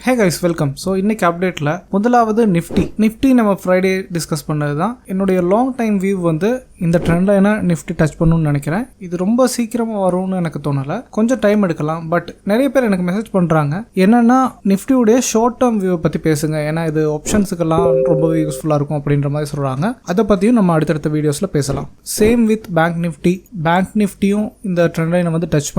Hey guys, welcome. So இன்னைக்கு அப்டேட்ல முதலாவது Nifty நம்ம ஃப்ரைடே டிஸ்கஸ் பண்ணது தான். என்னுடைய லாங் டைம் வியூ வந்து இந்த ட்ரெண்ட் லைனை நிஃப்டி டச் பண்ணணும்னு நினைக்கிறேன். இது ரொம்ப சீக்கிரமா வரும்னு எனக்கு தோணல, கொஞ்சம் டைம் எடுக்கலாம். பட் நிறைய பேர் எனக்கு மெசேஜ் பண்றாங்க, என்னன்னா நிஃப்டியுடைய ஷார்ட் டேர்ம் வியூ பத்தி பேசுங்க, ஏன்னா இது ஆப்ஷன்ஸுக்கெல்லாம் ரொம்பவே யூஸ்ஃபுல்லா இருக்கும் அப்படின்ற மாதிரி சொல்றாங்க. அதை பத்தியும் நம்ம அடுத்தடுத்த வீடியோஸ்ல பேசலாம். சேம் வித் பேங்க் நிஃப்டியும் இந்த ட்ரெண்ட் லைனை வந்து டச்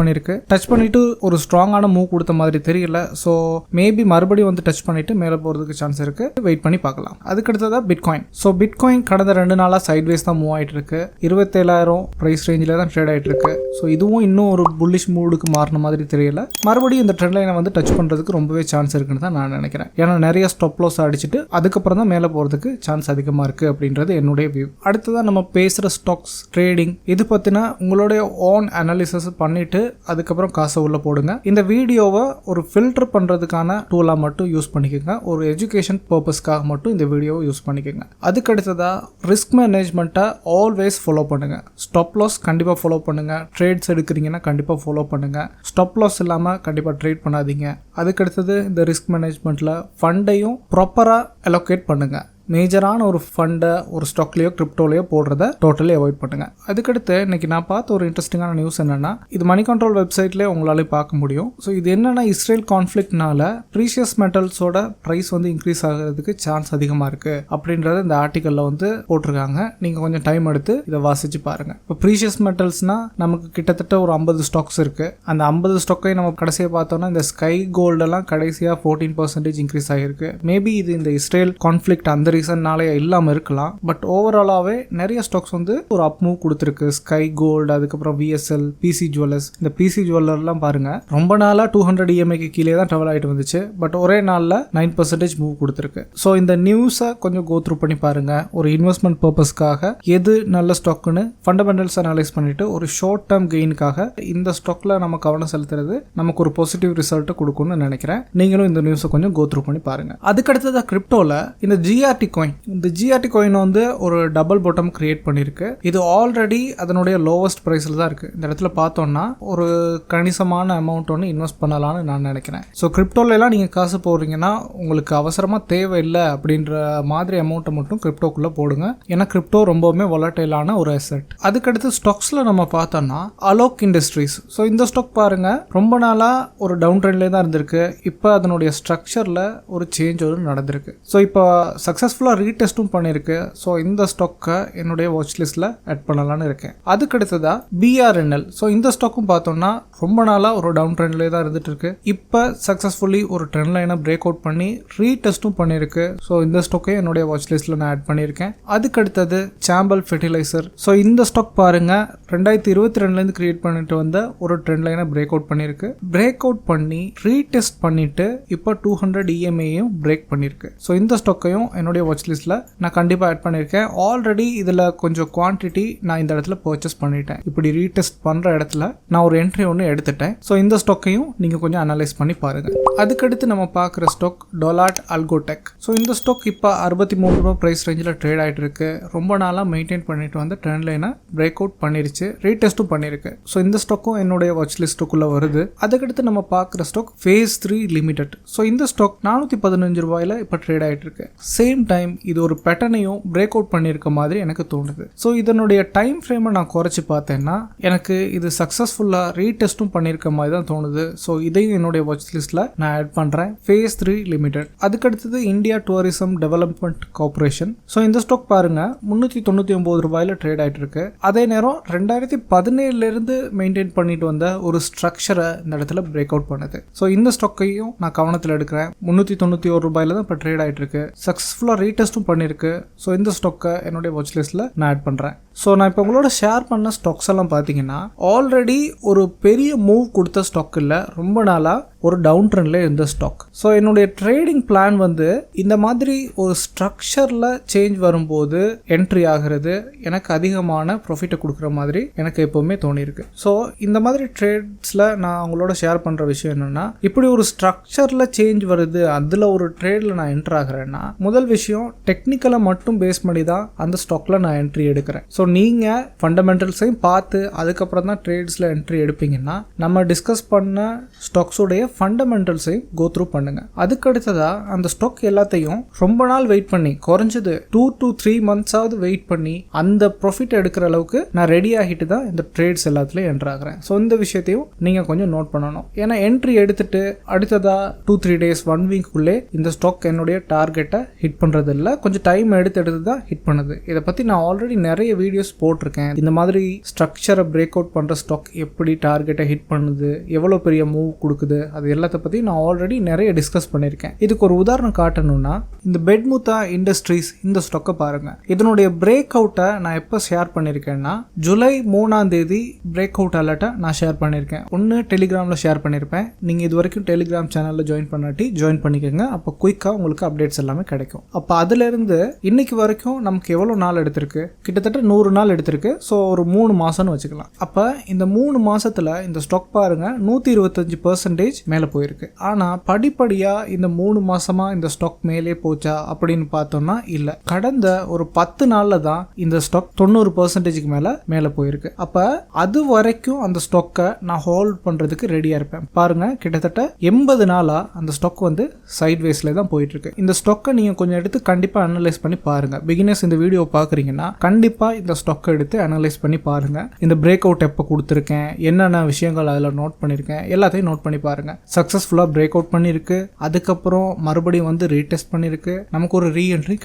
பண்ணிட்டு ஒரு ஸ்ட்ராங்கான மூவ் கொடுத்த மாதிரி தெரியல. ஸோ மேபி மறுபடியும் வந்து டச் பண்ணிட்டு மேலே போறதுக்கு சான்ஸ் இருக்கு, வெயிட் பண்ணி பார்க்கலாம். அதுக்கடுத்ததா பிட்காயின். ஸோ பிட்காயின் கடந்த 2 நாளா சைட்வேஸ் தான் மூவ் ஆயிட்டு இருக்கு. 27,000 பிரைஸ் ரேஞ்சில தான் ட்ரேட் ஆயிட்டு இருக்கு. ஸோ இதுவும் இன்னும் ஒரு புல்லிஷ் மூடுக்கு மாறின மாதிரி தெரியல. மறுபடியும் இந்த ட்ரெண்ட் லைனை வந்து டச் பண்றதுக்கு ரொம்பவே சான்ஸ் இருக்குன்னு தான் நான் நினைக்கிறேன். ஏன்னா நிறைய ஸ்டாப் லாஸ் அடிச்சுட்டு அதுக்கப்புறம் தான் மேலே போறதுக்கு சான்ஸ் அதிகமா இருக்கு அப்படின்றது என்னுடைய வியூ. அடுத்ததான் நம்ம பேசுற ஸ்டாக்ஸ் ட்ரேடிங் இது பத்தினா உங்களுடைய ஓன் அனாலிசிஸ் பண்ணிட்டு அதுக்கப்புறம் காசை உள்ள போடுங்க. இந்த வீடியோவை ஒரு ஃபில்டர் பண்றதுக்கான டூலா மட்டும் யூஸ் பண்ணிக்கோங்க. ஒரு எஜுகேஷன் பர்பஸ்க்காக மட்டும் இந்த வீடியோவை யூஸ் பண்ணிக்கோங்க. அதுக்கு அடுத்ததா ரிஸ்க் மேனேஜ்மெண்ட்டை ஆல்வேஸ் ஃபாலோ பண்ணுங்க. ஸ்டாப் லாஸ் கண்டிப்பா ஃபாலோ பண்ணுங்க. ட்ரேட்ஸ் எடுக்கிறீங்கன்னா கண்டிப்பா ஃபாலோ பண்ணுங்க. ஸ்டாப் லாஸ் இல்லாம கண்டிப்பா ட்ரேட் பண்ணாதீங்க. அதுக்கு அடுத்தது இந்த ரிஸ்க் மேனேஜ்மெண்ட்ல ஃபண்டையும் ப்ராப்பரா அலோகேட் பண்ணுங்க. மேஜரான ஒரு ஃபண்டை ஒரு ஸ்டாக்லேயோ கிரிப்டோலையோ போடுறத டோட்டலி அவாய்ட் பண்ணுங்க. அதுக்கடுத்து இன்னைக்கு நான் பார்த்த ஒரு இன்ட்ரெஸ்டிங்கான நியூஸ் என்னன்னா, இது மணி கண்ட்ரோல் வெப்சைட்லேயே உங்களாலே பார்க்க முடியும். ஸோ இது என்னன்னா, இஸ்ரேல் கான்ஃப்ளிக்ட்னால ப்ரீஷியஸ் மெட்டல்ஸோட ப்ரைஸ் வந்து இன்க்ரீஸ் ஆகிறதுக்கு சான்ஸ் அதிகமாக இருக்கு அப்படின்றத இந்த ஆர்டிக்கல்ல வந்து போட்டிருக்காங்க. நீங்க கொஞ்சம் டைம் எடுத்து இதை வாசிச்சு பாருங்க. இப்போ ப்ரீஷியஸ் மெட்டல்ஸ்னா நமக்கு கிட்டத்தட்ட ஒரு 50 ஸ்டாக்ஸ் இருக்கு. அந்த 50 ஸ்டாக்கையும் நம்ம கடைசியாக பார்த்தோம்னா இந்த ஸ்கை கோல்டெல்லாம் கடைசியாக 14% இன்க்ரீஸ் ஆகிருக்கு. மேபி இது இந்த இஸ்ரேல் கான்ஃப்ளிக்ட் அந்த ரீசன்னாலே இல்லாம இருக்கலாம். பட் ஓவராலாவே நிறைய ஸ்டாக்ஸ் வந்து ஒரு அப் மூவ் கொடுத்துருக்கு. ஸ்கை கோல்டு, அதுக்கப்புறம் விஎஸ்எல், பிசி ஜுவல்லர்ஸ். இந்த பிசி ஜுவல்லர்லாம் பாருங்க, ரொம்ப நாளா 200 EMIக்கு கீழே தான் ட்ராவல் ஆயிட்டு வந்துச்சு. பட் ஒரே நாள்ல 9% மூவ் கொடுத்துருக்கு. ஸோ இந்த நியூஸை கொஞ்சம் கோ த்ரூ பண்ணி பாருங்க. ஒரு இன்வெஸ்ட்மெண்ட் பர்பஸ்க்காக எது நல்ல ஸ்டாக்னு ஃபண்டமெண்டல்ஸ் அனலைஸ் பண்ணிட்டு ஒரு ஷார்ட் டேர்ம் கெயினுக்காக இந்த ஸ்டாக்ல நம்ம கவனம் செலுத்துறது நமக்கு ஒரு பாசிட்டிவ் ரிசல்ட் கொடுக்கும்னு நினைக்கிறேன். நீங்களும் இந்த நியூஸை கொஞ்சம் கோ த்ரூ பண்ணி பாருங்க. அதுக்கடுத்தது கிரிப்டோல இந்த ஜிஆர்டி காயின் வந்து ஒரு டபுள் பாட்டம் கிரியேட் பண்ணிருக்கு. இது ஆல்ரெடி அதனுடைய லோவஸ்ட் பிரைஸ்ல தான் இருக்கு. இந்த இடத்துல பார்த்தோம்னா ஒரு கணிசமான அமௌண்ட் ஒன்று இன்வெஸ்ட் பண்ணலாம்னு நான் நினைக்கிறேன். ஸோ கிரிப்டோல எல்லாம் நீங்க காசு போடுறீங்கன்னா உங்களுக்கு அவசரமா தேவையில்லை அப்படின்ற மாதிரி அமௌண்ட்டை மட்டும் கிரிப்டோக்குள்ள போடுங்க. ஏன்னா கிரிப்டோ ரொம்பவுமே வாலடைலான ஒரு அசெட். அதுக்கடுத்து ஸ்டாக்ஸ்ல நம்ம பார்த்தோம்னா அலோக் இண்டஸ்ட்ரீஸ். ஸோ இந்த ஸ்டாக் பாருங்க, ரொம்ப நாளா ஒரு டவுன் ட்ரெண்ட்லேயே தான் இருந்திருக்கு. இப்போ அதனுடைய ஸ்ட்ரக்சர்ல ஒரு சேஞ்ச் ஒரு நடந்திருக்கு. ஸோ இப்போ சக்ஸஸ்ஃபுல்லாக ரீடெஸ்ட்டும் பண்ணியிருக்கு. ஸோ இந்த ஸ்டாக்கை என்னுடைய வாட்ச் லிஸ்ட்டில் ஆட் பண்ணலான்னு இருக்கேன். அதுக்கடுத்ததா பிஆர்என்எல். ஸோ இந்த ஸ்டாக்கும் பார்த்தோம்னா ரொம்ப நாளாக ஒரு டவுன் ட்ரெண்ட்லேயே தான் இருந்துட்டு இருக்கு. இப்போ சக்ஸஸ்ஃபுல்லி ஒரு ட்ரெண்ட் லைனை பிரேக் அவுட் பண்ணி ரீடெஸ்ட்டும் பண்ணியிருக்கு. ஸோ இந்த ஸ்டாக்கையும் என்னுடைய வாட்ச் லிஸ்ட்டில் நான் ஆட் பண்ணியிருக்கேன். அதுக்கடுத்தது சாம்பல் ஃபெர்டிலைசர். ஸோ இந்த ஸ்டாக் பாருங்க, 2022லேருந்து கிரியேட் பண்ணிட்டு வந்த ஒரு ட்ரெண்ட் லைனை பிரேக் அவுட் பண்ணியிருக்கு. பிரேக் அவுட் பண்ணி ரீடெஸ்ட் பண்ணிட்டு இப்போ 200 EMAயும் பிரேக் பண்ணியிருக்கு. ஸோ இந்த ஸ்டாக்கையும் என்னுடைய வாட்ச் லிஸ்ட்ல நான் கண்டிப்பா ஆட் பண்ணியிருக்கேன். ஆல்ரெடி இதுல கொஞ்சம் குவான்டிட்டி நான் இந்த இடத்துல பர்ச்சேஸ் பண்ணிட்டேன். இப்படி ரீடெஸ்ட் பண்ற இடத்துல நான் ஒரு என்ட்ரி ஒன்று எடுத்துட்டேன். ஸோ இந்த ஸ்டாக்கையும் நீங்க கொஞ்சம் அனலைஸ் பண்ணி பாருங்க. அதுக்கடுத்து நம்ம பார்க்குற ஸ்டாக் டொலாட் அல்கோடெக். ஸோ இந்த ஸ்டாக் இப்போ 63 ரூபாய் பிரைஸ் ரேஞ்சில் ட்ரேட் ஆயிட்டு இருக்கு. ரொம்ப நாளாக மெயின்டைன் பண்ணிட்டு வந்து ட்ரெண்ட் லைனை பிரேக் அவுட் பண்ணிருச்சு, ரீடெஸ்ட்டும் பண்ணிருக்கு. ஸோ இந்த ஸ்டாக்கும் என்னுடைய வாட்ச் லிஸ்ட்டுக்குள்ள வருது. அதுக்கடுத்து நம்ம பார்க்குற ஸ்டாக் ஃபேஸ் 3 லிமிடெட். ஸோ இந்த ஸ்டாக் 415 ரூபாயில இப்போ ட்ரேட் ஆயிட்டு இருக்கு. சேம் டைம் இது ஒரு பேட்டர்னையும் பிரேக் அவுட் பண்ணியிருக்க மாதிரி எனக்கு தோணுது. ஸோ இதனுடைய டைம் ஃப்ரேமை நான் குறைச்சி பார்த்தேன்னா எனக்கு இது சக்ஸஸ்ஃபுல்லாக ரீடெஸ்ட்டும் பண்ணியிருக்க மாதிரி தான் தோணுது. ஸோ இதையும் என்னுடைய வாட்ச் லிஸ்ட்ல நான் ஆட் பண்றேன். Phase 3 limited. அதுக்கடுத்தது India tourism development corporation. So இந்த ஸ்டாக் பாருங்க, 399 ரூபாயில ட்ரேட் ஆயிட்டு இருக்கு. அதே நேரம் 2017 இருந்து மெயின்டைன் பண்ணிட்டு வந்த ஒரு ஸ்ட்ரக்சரை இந்த இடத்துல பிரேக் அவுட் பண்ணுது. ஸோ இந்த ஸ்டாக்கையும் நான் கவனத்தில் எடுக்கிறேன். 391 ரூபாயில தான் இப்போ ட்ரேட் ஆயிட்டு இருக்கு. சக்ஸஸ்ஃபுல்லாக ரீடெஸ்ட்டும் பண்ணியிருக்கு. ஸோ இந்த ஸ்டாக்கை என்னுடைய வாட்ச் லிஸ்ட்டில் நான் ஆட் பண்ணுறேன். ஸோ நான் இப்போ உங்களோட ஷேர் பண்ண ஸ்டாக்ஸ் எல்லாம் பார்த்தீங்கன்னா ஆல்ரெடி ஒரு பெரிய மூவ் கொடுத்த ஸ்டாக் இல்லை, ரொம்ப நாளாக ஒரு டவுன் ட்ரெண்ட்ல இருந்த ஸ்டாக். ஸோ என்னுடைய ட்ரேடிங் பிளான் வந்து இந்த மாதிரி ஒரு ஸ்ட்ரக்சரில் சேஞ்ச் வரும்போது என்ட்ரி ஆகிறது எனக்கு அதிகமான ப்ராஃபிட்டை கொடுக்குற மாதிரி எனக்கு எப்போவுமே தோணியிருக்கு. ஸோ இந்த மாதிரி ட்ரேட்ஸில் நான் உங்களோட ஷேர் பண்ணுற விஷயம் என்னென்னா, இப்படி ஒரு ஸ்ட்ரக்சரில் சேஞ்ச் வருது, அதில் ஒரு ட்ரேடில் நான் என்ட்ரு ஆகிறேன்னா முதல் விஷயம் டெக்னிக்கலை மட்டும் பேஸ் பண்ணி தான் அந்த ஸ்டாக்ல நான் என்ட்ரி எடுக்கிறேன். ஸோ நீங்கள் ஃபண்டமெண்டல்ஸையும் பார்த்து அதுக்கப்புறம் தான் ட்ரேட்ஸில் என்ட்ரி எடுப்பீங்கன்னா நம்ம டிஸ்கஸ் பண்ண ஸ்டாக்ஸோடைய ஃபண்டமெண்டல்ஸையும் கோ த்ரூ பண்ணுங்கள். அதுக்கடுத்ததாக அந்த ஸ்டாக் எல்லாத்தையும் ரொம்ப நாள் வெயிட் பண்ணி குறைஞ்சது 2 to 3 months வெயிட் பண்ணி அந்த ப்ராஃபிட் எடுக்கிற அளவுக்கு நான் ரெடி ஆகிட்டு தான் இந்த ட்ரேட்ஸ் எல்லாத்துலேயும் என்ட்ரு ஆகிறேன். ஸோ இந்த விஷயத்தையும் நீங்கள் கொஞ்சம் நோட் பண்ணணும். ஏன்னா என்ட்ரி எடுத்துட்டு அடுத்ததாக 2-3 days 1 weekக்குள்ளே இந்த ஸ்டாக் என்னுடைய டார்கெட்டை ஹிட் பண்ணுறது இல்லை, கொஞ்சம் டைம் எடுத்து தான் ஹிட் பண்ணுது. இதை பற்றி நான் ஆல்ரெடி நிறைய வீடியோஸ் போட்டிருக்கேன். இந்த மாதிரி ஸ்ட்ரக்சரை பிரேக் அவுட் பண்ணுற ஸ்டாக் எப்படி டார்கெட்டை ஹிட் பண்ணுது, எவ்வளோ பெரிய மூவ் கொடுக்குது, அது எல்லாத்த பற்றி நான் ஆல்ரெடி நிறைய டிஸ்கஸ் பண்ணியிருக்கேன். இதுக்கு ஒரு உதாரணம் காட்டணும்னா இந்த பெட்முத்தா இண்டஸ்ட்ரீஸ் இந்த ஸ்டாக்கை பாருங்க. இதனுடைய பிரேக் அவுட்டை நான் எப்போ ஷேர் பண்ணியிருக்கேன்னா ஜூலை 3 பிரேக் அவுட் அலர்ட்டை நான் ஷேர் பண்ணியிருக்கேன். ஒன்று டெலிகிராமில் ஷேர் பண்ணியிருப்பேன். நீங்கள் இது வரைக்கும் டெலிகிராம் சேனலில் ஜாயின் பண்ணாட்டி ஜாயின் பண்ணிக்கோங்க. அப்போ குயிக்காக உங்களுக்கு அப்டேட்ஸ் எல்லாமே கிடைக்கும். அப்போ அதுலேருந்து இன்னைக்கு வரைக்கும் நமக்கு எவ்வளோ நாள் எடுத்திருக்கு, கிட்டத்தட்ட 100 நாள் எடுத்திருக்கு. ஸோ ஒரு 3 மாதம்னு வச்சுக்கலாம். அப்போ இந்த 3 மாதத்தில் இந்த ஸ்டாக் பாருங்க 125% மேலே போயிருக்கு. ஆனால் படிப்படியாக இந்த 3 மாசமாக இந்த ஸ்டாக் மேலே போச்சா அப்படின்னு பார்த்தோம்னா இல்லை. கடந்த ஒரு 10 நாளில் தான் இந்த ஸ்டாக் 90%க்கு மேலே போயிருக்கு. அப்போ அது வரைக்கும் அந்த ஸ்டாக்கை நான் ஹோல்ட் பண்ணுறதுக்கு ரெடியாக இருப்பேன். பாருங்க கிட்டத்தட்ட 80 நாளாக அந்த ஸ்டாக் வந்து சைட்வேஸில் தான் போயிட்டு இருக்கு. இந்த ஸ்டாக்கை நீங்கள் கொஞ்சம் எடுத்து கண்டிப்பாக அனலைஸ் பண்ணி பாருங்க. பிகினர்ஸ் இந்த வீடியோ பார்க்குறீங்கன்னா கண்டிப்பாக இந்த ஸ்டாக்கை எடுத்து அனலைஸ் பண்ணி பாருங்க. இந்த பிரேக் அவுட் எப்போ கொடுத்துருக்கேன், என்னென்ன விஷயங்கள் அதில் நோட் பண்ணியிருக்கேன், எல்லாத்தையும் நோட் பண்ணி பாருங்க. சக்ஸஸ்ஃபுல்லாக பிரேக் அவுட் பண்ணியிருக்கு, அதுக்கப்புறம் மறுபடியும் வந்து ரீடெஸ்ட் பண்ணியிருக்கு, நமக்கு ஒரு ரீஎன்ட்ரி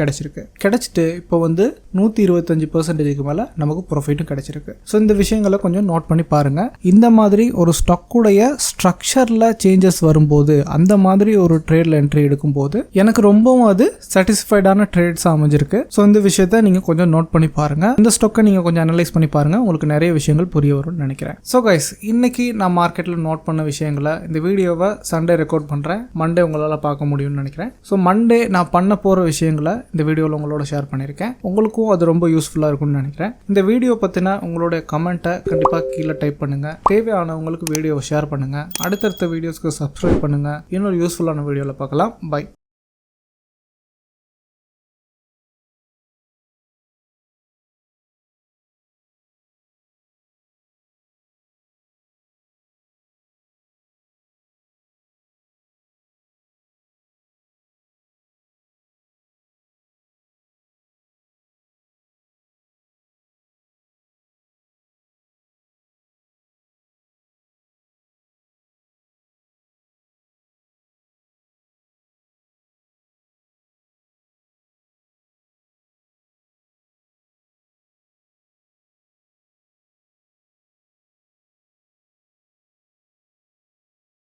கிடைச்சிட்டு இப்போ வந்து 125%க்கு மேலே நமக்கு ப்ராஃபிட்டும் கிடைச்சிருக்கு. ஸோ இந்த விஷயங்களை கொஞ்சம் நோட் பண்ணி பாருங்க. இந்த மாதிரி ஒரு ஸ்டாக்குடைய ஸ்ட்ரக்சரில் சேஞ்சஸ் வரும்போது, அந்த மாதிரி ஒரு ட்ரேடில் என்ட்ரி எடுக்கும்போது எனக்கு ரொம்பவும் அது சாட்டிஸ்ஃபைடான ட்ரேட்ஸ் அமைஞ்சிருக்கு. ஸோ இந்த விஷயத்த நீங்கள் கொஞ்சம் நோட் பண்ணி பாருங்க. இந்த ஸ்டாக்கை நீங்கள் கொஞ்சம் அனலைஸ் பண்ணி பாருங்க. உங்களுக்கு நிறைய விஷயங்கள் புரிய வரும்னு நினைக்கிறேன். ஸோ கைஸ், இன்னைக்கு நான் மார்க்கெட்டில் நோட் பண்ண விஷயங்களை இந்த வீடியோவை சண்டே ரெக்கார்ட் பண்ணுறேன். மண்டே உங்களால் பார்க்க முடியும்னு நினைக்கிறேன். ஸோ மண்டே நான் பண்ண போகிற விஷயங்களை இந்த வீடியோவில் உங்களோட ஷேர் பண்ணியிருக்கேன். உங்களுக்கும் அது ரொம்ப யூஸ்ஃபுல்லாக இருக்கும்னு நினைக்கிறேன். இந்த வீடியோ பற்றின உங்களுடைய கமெண்ட்டை கண்டிப்பாக கீழே டைப் பண்ணுங்கள். தேவையானவங்களுக்கு வீடியோவை ஷேர் பண்ணுங்கள். அடுத்தடுத்த வீடியோஸ்க்கு சப்ஸ்கிரைப் பண்ணுங்கள். இன்னொரு யூஸ்ஃபுல்லான வீடியோவில் பார்க்கலாம். பை.